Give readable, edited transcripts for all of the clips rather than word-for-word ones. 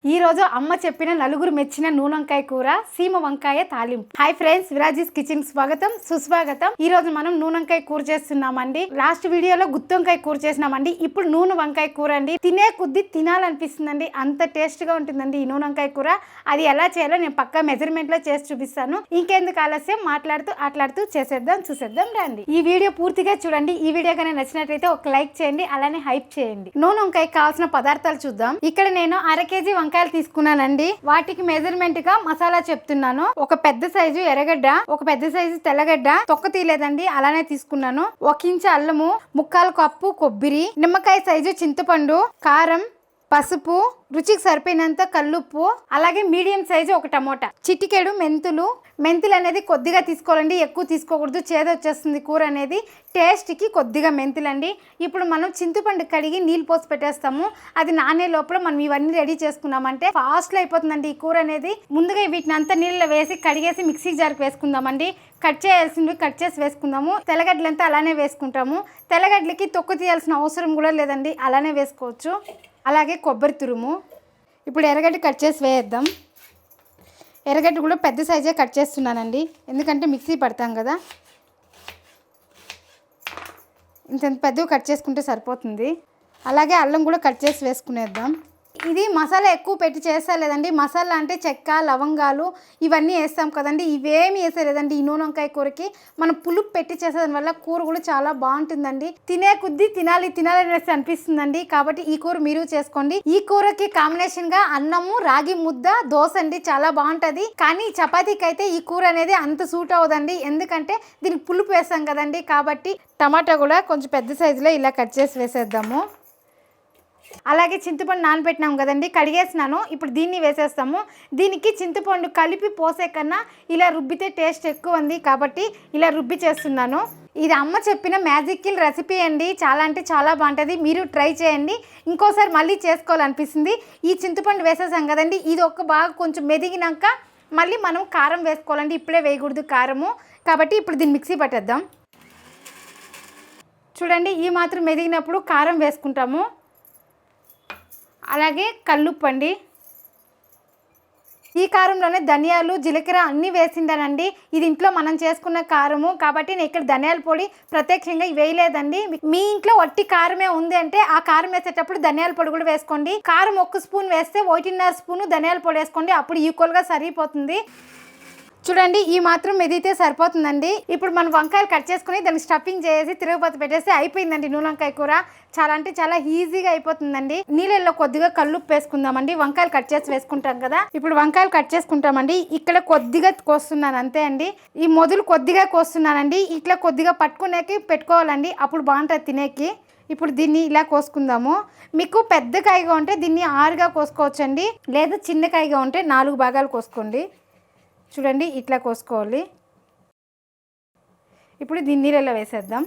ఈ రోజు అమ్మ చెప్పిన నలుగురు మెచ్చిన నూనె వంకాయ కూర సీమ వంకాయ తాలింపు. హాయ్ ఫ్రెండ్స్, విరాజీస్ కిచెన్ స్వాగతం సుస్వాగతం. ఈ రోజు మనం నూనె వంకాయ కూర చేస్తున్నామండి. లాస్ట్ వీడియోలో గుత్తి వంకాయ కూర చేసినామండి. ఇప్పుడు నూనె వంకాయ కూర అండి. తినే కొద్ది తినాలనిపిస్తుందండి, అంత టేస్ట్ గా ఉంటుందండి ఈ నూనె వంకాయ కూర. అది ఎలా చేయాలో నేను పక్కా మెజర్మెంట్ లో చేసి చూపిస్తాను. ఇంకెందుకు ఆలస్యం, మాట్లాడుతూ చేసేద్దాం, చూసేద్దాం రండి. ఈ వీడియో పూర్తిగా చూడండి. ఈ వీడియో కనుక నచ్చినట్లయితే ఒక లైక్ చేయండి, అలానే హైప్ చేయండి. నూనె వంకాయ కావాల్సిన పదార్థాలు చూద్దాం. ఇక్కడ నేను 1/2 కేజీ వంకాయలు తీసుకున్నానండి. వాటికి మెజర్మెంట్ గా మసాలా చెప్తున్నాను. ఒక పెద్ద సైజు ఎర్రగడ్డ, ఒక పెద్ద సైజు తెల్లగడ్డ, తొక్క తీయలేదండి, అలానే తీసుకున్నాను. 1 ఇంచు అల్లము, 1/4 కప్పు కొబ్బరి, నిమ్మకాయ సైజు చింతపండు, కారం, పసుపు, రుచికి సరిపోయినంత కల్లుప్పు, అలాగే మీడియం సైజు ఒక టమోటా, చిటికెడు మెంతులు అనేది కొద్దిగా తీసుకోవాలండి, ఎక్కువ తీసుకోకూడదు, చేదొచ్చేస్తుంది కూర అనేది. టేస్ట్కి కొద్దిగా మెంతులండి. ఇప్పుడు మనం చింతపండు కడిగి నీళ్ళు పోసి పెట్టేస్తాము. అది నానే లోపల మనం ఇవన్నీ రెడీ చేసుకున్నామంటే ఫాస్ట్లో అయిపోతుందండి ఈ కూర అనేది. ముందుగా వీటిని అంతా నీళ్ళలో వేసి కడిగేసి మిక్సీ జార్కి వేసుకుందామండి. కట్ చేయాల్సింది కట్ చేసి వేసుకుందాము. తెల్లగడ్డలంతా అలానే వేసుకుంటాము. తెల్లగడ్డలకి తొక్కు తీయాల్సిన అవసరం కూడా లేదండి, అలానే వేసుకోవచ్చు. అలాగే కొబ్బరి తురుము. ఇప్పుడు ఎర్రగడ్డ కట్ చేసి వేద్దాం. ఎర్రగడ్డ కూడా పెద్ద సైజే కట్ చేస్తున్నానండి, ఎందుకంటే మిక్సీ పడతాం కదా. ఇంత పెద్దగా కట్ చేసుకుంటే సరిపోతుంది. అలాగే అల్లం కూడా కట్ చేసి వేసుకునేద్దాం. ఇది మసాలా ఎక్కువ పెట్టి చేస్తా లేదండి. మసాలా అంటే చెక్క, లవంగాలు ఇవన్నీ వేస్తాం కదండి, ఇవేమి వేసేలేదండి ఈ నూనె వంకాయ కూరకి. మనం పులుపు పెట్టి చేసేదాని వల్ల కూర కూడా చాలా బాగుంటుందండి. తినే కొద్దీ తినాలి అనేసి అనిపిస్తుందండి. కాబట్టి ఈ కూర మీరు చేసుకోండి. ఈ కూరకి కాంబినేషన్ గా అన్నము, రాగి ముద్ద, దోశ అండి, చాలా బాగుంటది. కానీ చపాతీకి అయితే ఈ కూర అనేది అంత సూట్ అవ్వదండి, ఎందుకంటే దీనికి పులుపు వేస్తాం కదండి. కాబట్టి టమాటా కూడా కొంచెం పెద్ద సైజులో ఇలా కట్ చేసి వేసేద్దాము. అలాగే చింతపండు నానబెట్టినాం కదండి, కడిగేసినాను. ఇప్పుడు దీన్ని వేసేస్తాము. దీనికి చింతపండు కలిపి పోసే కన్నా ఇలా రుబ్బితే టేస్ట్ ఎక్కువ ఉంది, కాబట్టి ఇలా రుబ్బి చేస్తున్నాను. ఇది అమ్మ చెప్పిన మ్యాజిక్ కిల్ రెసిపీ అండి. చాలా అంటే చాలా బాగుంటుంది, మీరు ట్రై చేయండి. ఇంకోసారి మళ్ళీ చేసుకోవాలనిపిస్తుంది. ఈ చింతపండు వేసేసాం కదండి, ఇది ఒక బాగా కొంచెం మెదిగినాక మళ్ళీ మనం కారం వేసుకోవాలండి. ఇప్పుడే వేయకూడదు కారము, కాబట్టి ఇప్పుడు దీన్ని మిక్సీ పట్టేద్దాం. చూడండి, ఈ మాత్రం మెదిగినప్పుడు కారం వేసుకుంటాము. అలాగే కల్లుప్పు అండి. ఈ కారంలోనే ధనియాలు, జీలకర్ర అన్నీ వేసిండానండి. ఇది ఇంట్లో మనం చేసుకున్న కారము, కాబట్టి నేను ఇక్కడ ధనియాల పొడి ప్రత్యేకంగా వేయలేదండి. మీ ఇంట్లో వట్టి కారమే ఉంది అంటే ఆ కారం వేసేటప్పుడు ధనియాల పొడి కూడా వేసుకోండి. కారం 1 స్పూన్ వేస్తే 1.5 స్పూను ధనియాల పొడి వేసుకోండి, అప్పుడు ఈక్వల్గా సరిపోతుంది. చూడండి, ఈ మాత్రం మెదిగితే సరిపోతుందండి. ఇప్పుడు మనం వంకాయలు కట్ చేసుకుని దానికి స్టఫింగ్ చేసి తిరగబోత పెట్టేసి అయిపోయిందండి నూనె వంకాయ కూర. చాలా అంటే చాలా ఈజీగా అయిపోతుందండి. నీళ్ళల్లో కొద్దిగా కల్లుప్పు వేసుకుందామండి. వంకాయలు కట్ చేసి వేసుకుంటాం కదా, ఇప్పుడు వంకాయలు కట్ చేసుకుంటామండి. ఇక్కడ కొద్దిగా కోస్తున్నాను అంతే అండి. ఈ మొదలు కొద్దిగా కోస్తున్నానండి. ఇట్లా కొద్దిగా పట్టుకునేకి పెట్టుకోవాలండి, అప్పుడు బాగుంటుంది తినేకి. ఇప్పుడు దీన్ని ఇలా కోసుకుందాము. మీకు పెద్ద కాయగా ఉంటే దీన్ని 6గా కోసుకోవచ్చండి, లేదా చిన్న కాయగా ఉంటే 4 భాగాలు కోసుకోండి. చూడండి, ఇట్లా కోసుకోవాలి. ఇప్పుడు దీన్ని నీళ్ళలో వేసేద్దాం.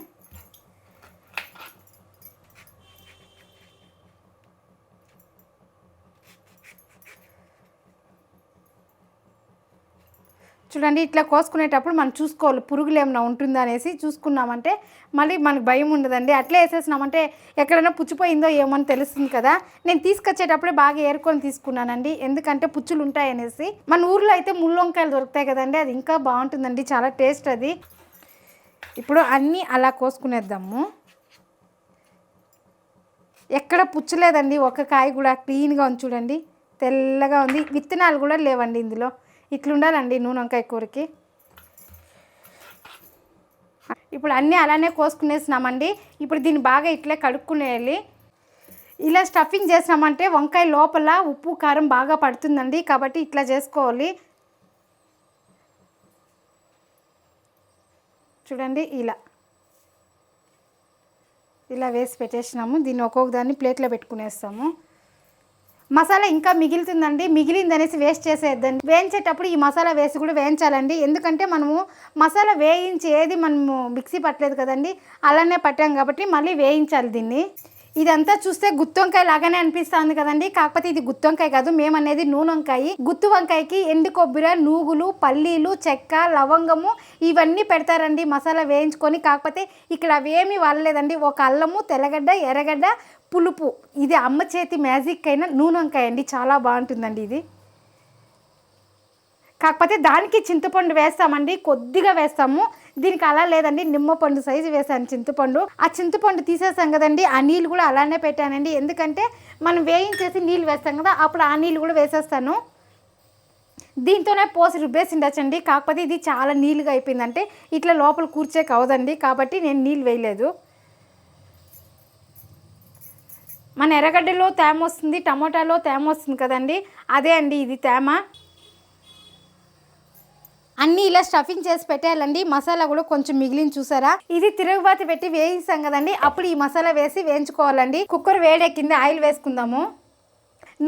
చూడండి, ఇట్లా కోసుకునేటప్పుడు మనం చూసుకోవాలి, పురుగులు ఏమైనా ఉంటుందా అనేసి. చూసుకున్నామంటే మళ్ళీ మనకు భయం ఉండదండి. అట్లే వేసేసినామంటే ఎక్కడైనా పుచ్చిపోయిందో ఏమో అని తెలుస్తుంది కదా. నేను తీసుకొచ్చేటప్పుడే బాగా ఏరుకొని తీసుకున్నానండి, ఎందుకంటే పుచ్చులు ఉంటాయనేసి. మన ఊర్లో అయితే ముళ్ళొంకాయలు దొరుకుతాయి కదండి, అది ఇంకా బాగుంటుందండి, చాలా టేస్ట్ అది. ఇప్పుడు అన్నీ అలా కోసుకునేద్దాము. ఎక్కడ పుచ్చలేదండి, ఒక కాయ కూడా క్లీన్గా ఉంది. చూడండి, తెల్లగా ఉంది. విత్తనాలు కూడా లేవండి ఇందులో. ఇట్లుండాలండి నూనె వంకాయ కూరకి. ఇప్పుడు అన్నీ అలానే కోసుకునేసినామండి. ఇప్పుడు దీన్ని బాగా ఇట్లే కడుక్కునేయాలి. ఇలా స్టఫింగ్ చేసినామంటే వంకాయ లోపల ఉప్పు కారం బాగా పడుతుందండి, కాబట్టి ఇట్లా చేసుకోవాలి. చూడండి, ఇలా వేసి పెట్టేసినాము. దీన్ని ఒక్కొక్క దాన్ని ప్లేట్లో పెట్టుకునేస్తాము. మసాలా ఇంకా మిగులుతుందండి, మిగిలిందనేసి వేస్ట్ చేసేద్దండి. వేయించేటప్పుడు ఈ మసాలా వేసి కూడా వేయించాలండి, ఎందుకంటే మనము మసాలా వేయించి ఏది మనము మిక్సీ పట్టలేదు కదండి, అలానే పట్టాం కాబట్టి మళ్ళీ వేయించాలి దీన్ని. ఇదంతా చూస్తే గుత్తి వంకాయ లాగానే అనిపిస్తుంది కదండి, కాకపోతే ఇది గుత్తి వంకాయ కాదు, మేము అనేది నూనె వంకాయ. గుత్తి వంకాయకి ఎండు కొబ్బరి, నూగులు, పల్లీలు, చెక్క, లవంగము ఇవన్నీ పెడతారండి మసాలా వేయించుకొని. కాకపోతే ఇక్కడ అవేమీ వాడలేదండి. ఒక అల్లము, తెల్లగడ్డ, ఎర్రగడ్డ, పులుపు. ఇది అమ్మ చేతి మ్యాజిక్ అయిన నూనె వంకాయ అండి, చాలా బాగుంటుందండి ఇది. కాకపోతే దానికి చింతపండు వేస్తామండి, కొద్దిగా వేస్తాము. దీనికి అలా లేదండి, నిమ్మపండు సైజు వేసాను చింతపండు. ఆ చింతపండు తీసేసాం కదండి, ఆ నీళ్ళు కూడా అలానే పెట్టానండి. ఎందుకంటే మనం వేయించేసి నీళ్ళు వేస్తాం కదా, అప్పుడు ఆ నీళ్ళు కూడా వేసేస్తాను. దీంతోనే పోసి రుబ్బేసి ఉండొచ్చండి. కాకపోతే ఇది చాలా నీళ్ళుగా అయిపోయిందంటే ఇట్లా లోపల కూర్చేకి అవదండి, కాబట్టి నేను నీళ్ళు వేయలేదు. మన ఎర్రగడ్డలో తేమ వస్తుంది, టమోటాలో తేమ వస్తుంది కదండి, అదే అండి ఇది తేమ. అన్నీ ఇలా స్టఫింగ్ చేసి పెట్టేయాలండి. మసాలా కూడా కొంచెం మిగిలిన చూసారా, ఇది తిరుగుబాతి పెట్టి వేయిస్తాం కదండి, అప్పుడు ఈ మసాలా వేసి వేయించుకోవాలండి. కుక్కర్ వేడెక్కింది, ఆయిల్ వేసుకుందాము.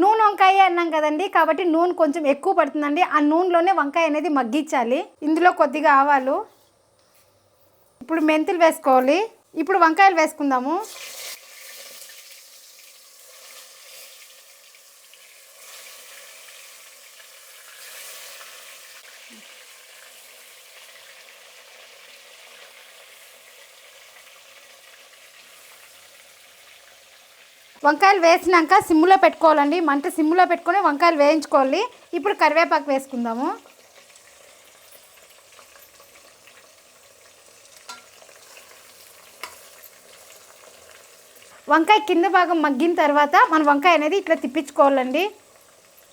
నూనె వంకాయ అన్నాం కదండి, కాబట్టి నూనె కొంచెం ఎక్కువ పడుతుందండి. ఆ నూనెలోనే వంకాయ అనేది మగ్గించాలి. ఇందులో కొద్దిగా ఆవాలు, ఇప్పుడు మెంతులు వేసుకోవాలి. ఇప్పుడు వంకాయలు వేసుకుందాము. వంకాయలు వేసినాక సిమ్లో పెట్టుకోవాలండి, మంట సిమ్లో పెట్టుకొని వంకాయలు వేయించుకోవాలి. ఇప్పుడు కరివేపాకు వేసుకుందాము. వంకాయ కింద భాగం మగ్గిన తర్వాత మన వంకాయ అనేది ఇట్లా తిప్పించుకోవాలండి.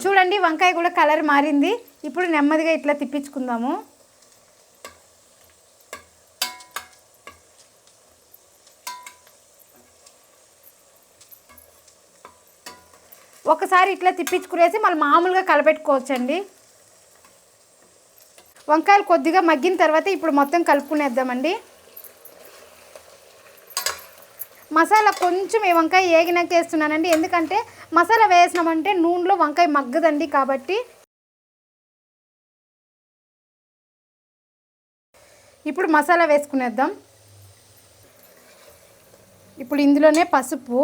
చూడండి వంకాయ కూడా కలర్ మారింది. ఇప్పుడు నెమ్మదిగా ఇట్లా తిప్పించుకుందాము. ఒకసారి ఇట్లా తిప్పించుకునేసి మళ్ళీ మామూలుగా కలపెట్టుకోవచ్చండి. వంకాయలు కొద్దిగా మగ్గిన తర్వాత ఇప్పుడు మొత్తం కలుపుకునేద్దామండి. మసాలా కొంచెం ఈ వంకాయ ఏగినాక వేస్తున్నానండి, ఎందుకంటే మసాలా వేసినామంటే నూనెలో వంకాయ మగ్గదండి. కాబట్టి ఇప్పుడు మసాలా వేసుకునేద్దాం. ఇప్పుడు ఇందులోనే పసుపు,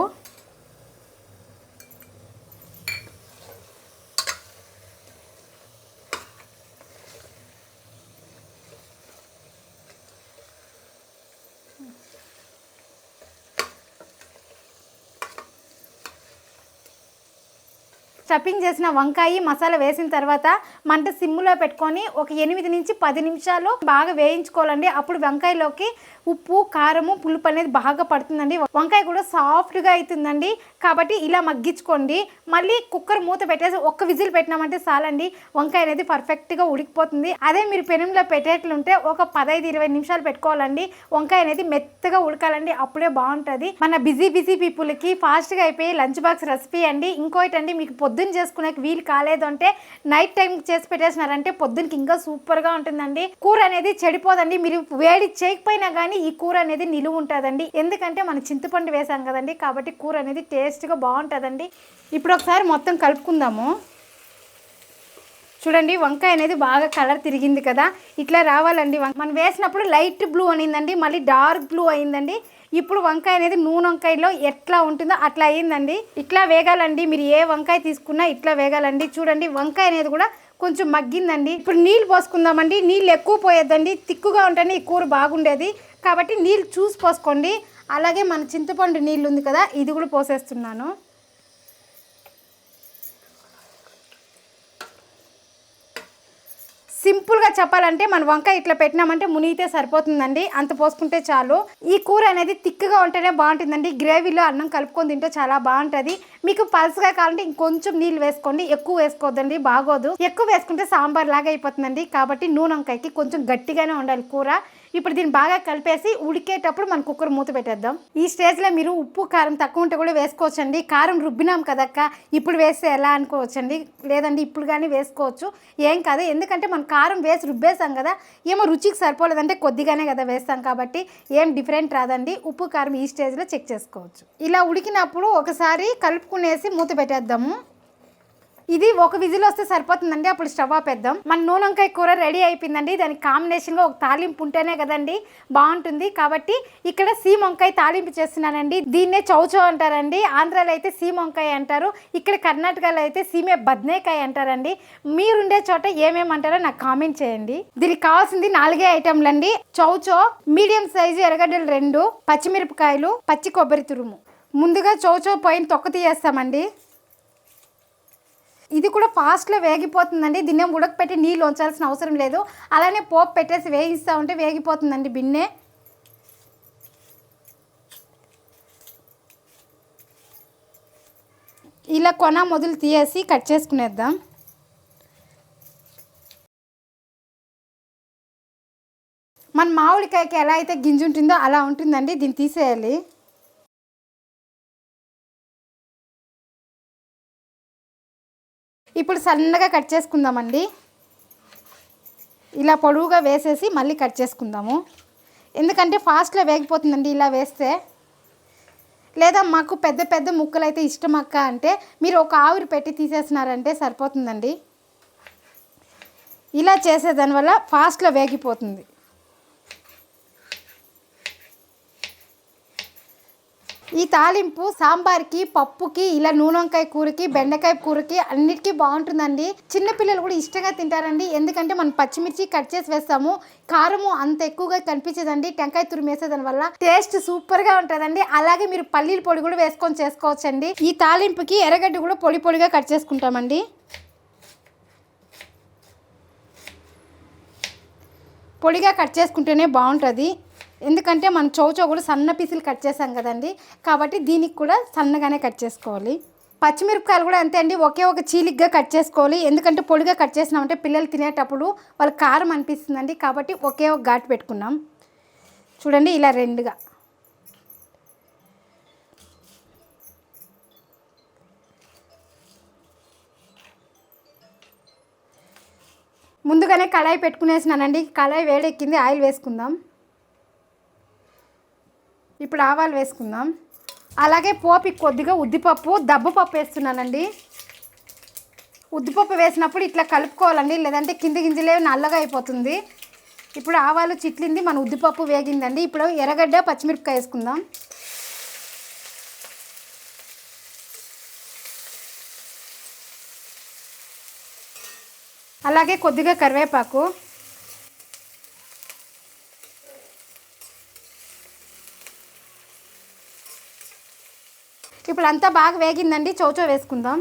స్టఫింగ్ చేసిన వంకాయ మసాలా వేసిన తర్వాత మంట సిమ్లో పెట్టుకొని ఒక 8 నుంచి 10 నిమిషాలు బాగా వేయించుకోవాలండి. అప్పుడు వంకాయలోకి ఉప్పు, కారము, పులుపు అనేది బాగా పడుతుందండి. వంకాయ కూడా సాఫ్ట్గా అవుతుందండి. కాబట్టి ఇలా మగ్గించుకోండి. మళ్ళీ కుక్కర్ మూత పెట్టేసి ఒక్క విజిల్ పెట్టినామంటే చాలండి, వంకాయ అనేది పర్ఫెక్ట్గా ఉడికిపోతుంది. అదే మీరు పెనంలో పెట్టేట్లుంటే ఒక 15-20 నిమిషాలు పెట్టుకోవాలండి. వంకాయ అనేది మెత్తగా ఉడకాలండి, అప్పుడే బాగుంటుంది. మన బిజీ పీపుల్కి ఫాస్ట్గా అయిపోయి లంచ్ బాక్స్ రెసిపీ అండి. ఇంకోటండి, మీకు పొద్దున్న చేసుకునే వీలు కాలేదు అంటే నైట్ టైం చేసి పెట్టేసినారంటే పొద్దునకి ఇంకా సూపర్గా ఉంటుందండి. కూర అనేది చెడిపోదండి. మీరు వేడి చేయకపోయినా కానీ ఈ కూర అనేది నిలువ ఉంటుందండి, ఎందుకంటే మనం చింతపండు వేసాం కదండి. కాబట్టి కూర అనేది టేస్ట్గా బాగుంటుందండి. ఇప్పుడు ఒకసారి మొత్తం కలుపుకుందాము. చూడండి వంకాయ అనేది బాగా కలర్ తిరిగింది కదా, ఇట్లా రావాలండి. మనం వేసినప్పుడు లైట్ బ్లూ అనిందండి, మళ్ళీ డార్క్ బ్లూ అయిందండి. ఇప్పుడు వంకాయ అనేది నూనె వంకాయలో ఎట్లా ఉంటుందో అట్లా అయ్యిందండి. ఇట్లా వేగాలండి, మీరు ఏ వంకాయ తీసుకున్నా ఇట్లా వేగాలండి. చూడండి వంకాయ అనేది కూడా కొంచెం మగ్గిందండి. ఇప్పుడు నీళ్ళు పోసుకుందామండి. నీళ్ళు ఎక్కువ పోయొద్దండి, తిక్కుగా ఉంటేనే ఈ కూర బాగుండేది. కాబట్టి నీళ్ళు చూసి పోసుకోండి. అలాగే మన చింతపండు నీళ్ళు ఉంది కదా, ఇది కూడా పోసేస్తున్నాను. సింపుల్గా చెప్పాలంటే మన వంకాయ ఇట్లా పెట్టినామంటే మునిగితే సరిపోతుందండి, అంత పోసుకుంటే చాలు. ఈ కూర అనేది తిక్కుగా ఉంటేనే బాగుంటుందండి. గ్రేవీలో అన్నం కలుపుకొని తింటే చాలా బాగుంటుంది. మీకు పల్స్గా కావాలంటే ఇంకొంచెం నీళ్ళు వేసుకోండి, ఎక్కువ వేసుకోవద్దండి, బాగోదు. ఎక్కువ వేసుకుంటే సాంబార్ లాగా అయిపోతుందండి. కాబట్టి నూనె వంకాయకి కొంచెం గట్టిగానే ఉండాలి కూర. ఇప్పుడు దీన్ని బాగా కలిపేసి ఉడికేటప్పుడు మనం కుక్కర్ మూత పెట్టేద్దాం. ఈ స్టేజ్లో మీరు ఉప్పు, కారం తక్కువ ఉంటే కూడా వేసుకోవచ్చండి. కారం రుబ్బినాం కదక్క, ఇప్పుడు వేస్తే ఎలా అనుకోవచ్చండి. లేదండి ఇప్పుడు కానీ వేసుకోవచ్చు, ఏం కాదు. ఎందుకంటే మనం కారం వేసి రుబ్బేసాం కదా, ఏమో రుచికి సరిపోలేదంటే కొద్దిగానే కదా వేస్తాం, కాబట్టి ఏం డిఫరెంట్ రాదండి. ఉప్పు, కారం ఈ స్టేజ్లో చెక్ చేసుకోవచ్చు. ఇలా ఉడికినప్పుడు ఒకసారి కలుపుకునేసి మూత పెట్టేద్దాము. ఇది ఒక విజిల్ వస్తే సరిపోతుందండి, అప్పుడు స్టవ్ ఆపేద్దాం. మన నూనె వంకాయ కూర రెడీ అయిపోయిందండి. దానికి కాంబినేషన్గా ఒక తాలింపు ఉంటేనే కదండి బాగుంటుంది. కాబట్టి ఇక్కడ సీమ వంకాయ తాలింపు చేస్తున్నానండి. దీన్నే చౌచౌ అంటారండి. ఆంధ్రాలో అయితే సీమ వంకాయ అంటారు, ఇక్కడ కర్ణాటకలో అయితే సీమే బద్నేకాయ అంటారండి. మీరుండే చోట ఏమేమంటారో నాకు కామెంట్ చేయండి. దీనికి కావాల్సింది 4 ఐటెంలు అండి. చౌచౌ, మీడియం సైజు ఎర్రగడ్డలు 2, పచ్చిమిరపకాయలు, పచ్చి కొబ్బరి తురుము. ముందుగా చౌచౌ పైన తొక్క తీయేస్తామండి. ఇది కూడా ఫాస్ట్లో వేగిపోతుందండి. దీన్ని ఉడకపెట్టి నీళ్ళు ఉంచాల్సిన అవసరం లేదు, అలానే పోపు పెట్టేసి వేయిస్తూ ఉంటే వేగిపోతుందండి బిన్నె. ఇలా కొన మొదలు తీసేసి కట్ చేసుకునేద్దాం. మన మామిడికాయకి ఎలా అయితే గింజ ఉంటుందో అలా ఉంటుందండి, దీన్ని తీసేయాలి. ఇప్పుడు సన్నగా కట్ చేసుకుందామండి. ఇలా పొడవుగా వేసేసి మళ్ళీ కట్ చేసుకుందాము, ఎందుకంటే ఫాస్ట్లో వేగిపోతుందండి ఇలా వేస్తే. లేదా మాకు పెద్ద పెద్ద ముక్కలు అయితే ఇష్టం అక్క అంటే మీరు ఒక ఆవిరి పెట్టి తీసేసినారంటే సరిపోతుందండి. ఇలా చేసేదానివల్ల ఫాస్ట్లో వేగిపోతుంది. ఈ తాలింపు సాంబార్కి, పప్పుకి, ఇలా నూనె వంకాయ కూరకి, బెండకాయ కూరకి అన్నిటికీ బాగుంటుందండి. చిన్నపిల్లలు కూడా ఇష్టంగా తింటారండి, ఎందుకంటే మనం పచ్చిమిర్చి కట్ చేసి వేస్తాము. కారము అంత ఎక్కువగా కనిపించదండి టెంకాయ తురుము వేసేదాని వల్ల. టేస్ట్ సూపర్గా ఉంటుందండి. అలాగే మీరు పల్లీల పొడి కూడా వేసుకొని చేసుకోవచ్చండి. ఈ తాలింపుకి ఎర్రగడ్డ కూడా పొడి పొడిగా కట్ చేసుకుంటామండి. పొడిగా కట్ చేసుకుంటేనే బాగుంటుంది, ఎందుకంటే మనం చౌచౌ కూడా సన్న పీసులు కట్ చేసాం కదండి, కాబట్టి దీనికి కూడా సన్నగానే కట్ చేసుకోవాలి. పచ్చిమిరపకాయలు కూడా అంతే అండి, ఒకే ఒక చీలిగ్గా కట్ చేసుకోవాలి. ఎందుకంటే పొడిగా కట్ చేసినామంటే పిల్లలు తినేటప్పుడు వాళ్ళకి కారం అనిపిస్తుందండి, కాబట్టి ఒకే ఒక ఘాటు పెట్టుకున్నాం. చూడండి ఇలా 2గా. ముందుగానే కళాయి పెట్టుకునేసినానండి. కళాయి వేడెక్కింది, ఆయిల్ వేసుకుందాం. ఇప్పుడు ఆవాలు వేసుకుందాం. అలాగే పోపుకి కొద్దిగా ఉద్దిపప్పు, దబ్బపప్పు వేస్తున్నానండి. ఉద్దిపప్పు వేసినప్పుడు ఇట్లా కలుపుకోవాలండి, లేదంటే కింద గింజలే నల్లగా అయిపోతుంది. ఇప్పుడు ఆవాలు చిట్లింది, మన ఉద్దిపప్పు వేగిందండి. ఇప్పుడు ఎర్రగడ్డ, పచ్చిమిరపకాయ వేసుకుందాం. అలాగే కొద్దిగా కరివేపాకు. ఇప్పుడు అంతా బాగా వేగిందండి. చౌచౌ వేసుకుందాం.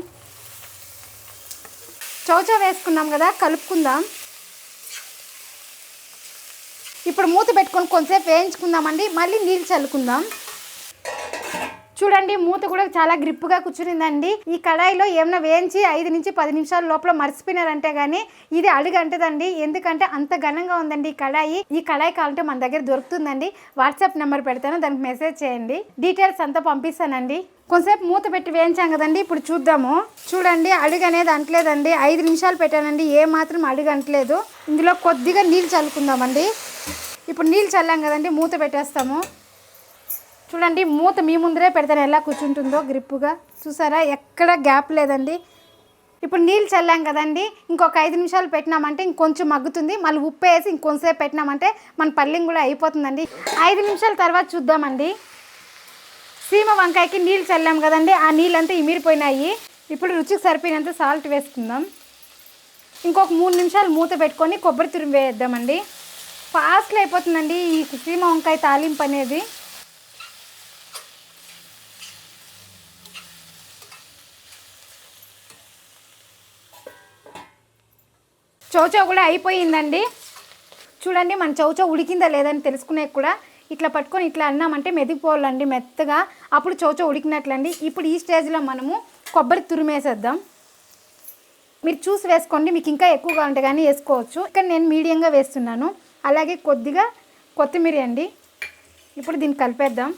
చౌచౌ వేసుకున్నాం కదా, కలుపుకుందాం. ఇప్పుడు మూత పెట్టుకొని కొంచెంసేపు వేయించుకుందామండి, మళ్ళీ నీళ్ళు చల్లుకుందాం. చూడండి మూత కూడా చాలా గ్రిప్గా కూర్చునిందండి. ఈ కడాయిలో ఏమైనా వేయించి 5 నుంచి 10 నిమిషాల లోపల మర్చిపోయినారంటే కానీ ఇది అడుగంటదండి, ఎందుకంటే అంత ఘనంగా ఉందండి ఈ కడాయి. ఈ కడాయి కావాలంటే మన దగ్గర దొరుకుతుందండి. వాట్సాప్ నెంబర్ పెడతాను, దానికి మెసేజ్ చేయండి, డీటెయిల్స్ అంతా పంపిస్తానండి. కొంచెంసేపు మూత పెట్టి వేయించాం కదండి, ఇప్పుడు చూద్దాము. చూడండి అడుగు అనేది అంటలేదండి. 5 నిమిషాలు పెట్టానండి, ఏ మాత్రం అడుగు అంటలేదు. ఇందులో కొద్దిగా నీళ్ళు చల్లుకుందామండి. ఇప్పుడు నీళ్ళు చల్లాం కదండి, మూత పెట్టేస్తాము. చూడండి మూత మీ ముందరే పెడతాను, ఎలా కూర్చుంటుందో గ్రిప్పుగా. చూసారా, ఎక్కడ గ్యాప్ లేదండి. ఇప్పుడు నీళ్ళు చల్లాం కదండి, ఇంకొక 5 నిమిషాలు పెట్టినామంటే ఇంకొంచెం మగ్గుతుంది. మళ్ళీ ఉప్పు వేసి ఇంకొంచెంసేపు పెట్టినామంటే మన పల్లింగ్ కూడా అయిపోతుందండి. 5 నిమిషాల తర్వాత చూద్దామండి. సీమ వంకాయకి నీళ్ళు చల్లాం కదండి, ఆ నీళ్ళంతా ఇమిరిపోయినాయి. ఇప్పుడు రుచికి సరిపోయినంత సాల్ట్ వేసుకుందాం. ఇంకొక 3 నిమిషాలు మూత పెట్టుకొని కొబ్బరి తురుము వేద్దామండి. ఫాస్ట్లో అయిపోతుందండి ఈ సీమ వంకాయ తాలింపు అనేది. చౌచౌ కూడా అయిపోయిందండి. చూడండి మన చౌచౌ ఉడికిందా లేదని తెలుసుకునే కూడా ఇట్లా పట్టుకొని ఇట్లా అన్నామంటే మెదిగిపోవాలండి మెత్తగా, అప్పుడు చౌచౌ ఉడికినట్లండి. ఇప్పుడు ఈ స్టేజ్లో మనము కొబ్బరి తురిమేసేద్దాం. మీరు చూసి వేసుకోండి, మీకు ఇంకా ఎక్కువగా ఉంటే కానీ వేసుకోవచ్చు. ఇక్కడ నేను మీడియంగా వేస్తున్నాను. అలాగే కొద్దిగా కొత్తిమీర అండి. ఇప్పుడు దీన్ని కలిపేద్దాం.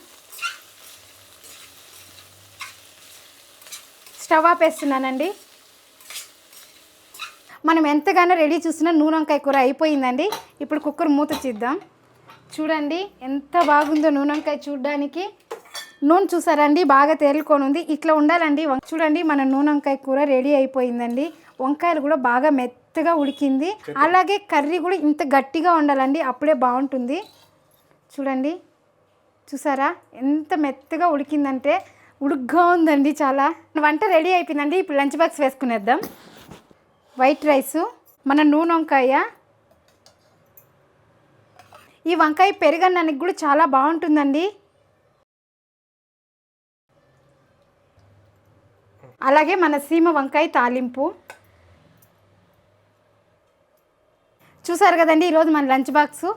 స్టవ్ ఆపేస్తున్నానండి. మనం ఎంతగానో రెడీ చూసినా నూనె వంకాయ కూర అయిపోయిందండి. ఇప్పుడు కుక్కర్ మూత తీద్దాం. చూడండి ఎంత బాగుందో నూనె వంకాయ చూడడానికి. నూనె చూసారండి బాగా తేలుకొని ఉంది. ఇట్లా ఉండాలండి. చూడండి మన నూనె వంకాయ కూర రెడీ అయిపోయిందండి. వంకాయలు కూడా బాగా మెత్తగా ఉడికింది. అలాగే కర్రీ కూడా ఇంత గట్టిగా ఉండాలండి, అప్పుడే బాగుంటుంది. చూడండి, చూసారా ఎంత మెత్తగా ఉడికిందంటే, ఉడుగ్గా ఉందండి చాలా. వంట రెడీ అయిపోయిందండి. ఇప్పుడు లంచ్ బాక్స్ వేసుకునేద్దాం. వైట్ రైసు, మన నూనె వంకాయ. ఈ వంకాయ పెరుగన్నానికి కూడా చాలా బాగుంటుందండి. అలాగే మన సీమ వంకాయ తాలింపు. చూసారు కదండి ఈరోజు మన లంచ్ బాక్సు.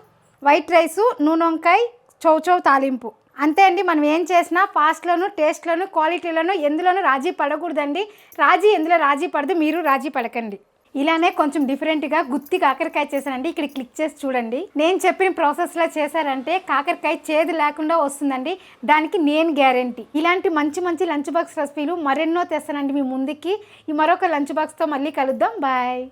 వైట్ రైసు, నూనె వంకాయ, చౌచౌ తాలింపు. అంతే అండి. మనం ఏం చేసినా ఫాస్ట్లోను, టేస్ట్లోను, క్వాలిటీలోను ఎందులోనూ రాజీ పడకూడదండి. ఎందులో రాజీ పడదు, మీరు రాజీ పడకండి. ఇలానే కొంచెం డిఫరెంట్గా గుత్తి కాకరకాయ చేశానండి. ఇక్కడ క్లిక్ చేసి చూడండి. నేను చెప్పిన ప్రాసెస్లో చేశారంటే కాకరకాయ చేదు లేకుండా వస్తుందండి. దానికి నేను గ్యారెంటీ. ఇలాంటి మంచి మంచి లంచ్ బాక్స్ రెసిపీలు మరెన్నో తెస్తానండి మీ ముందుకి. ఈ మరొక లంచ్ బాక్స్తో మళ్ళీ కలుద్దాం. బాయ్.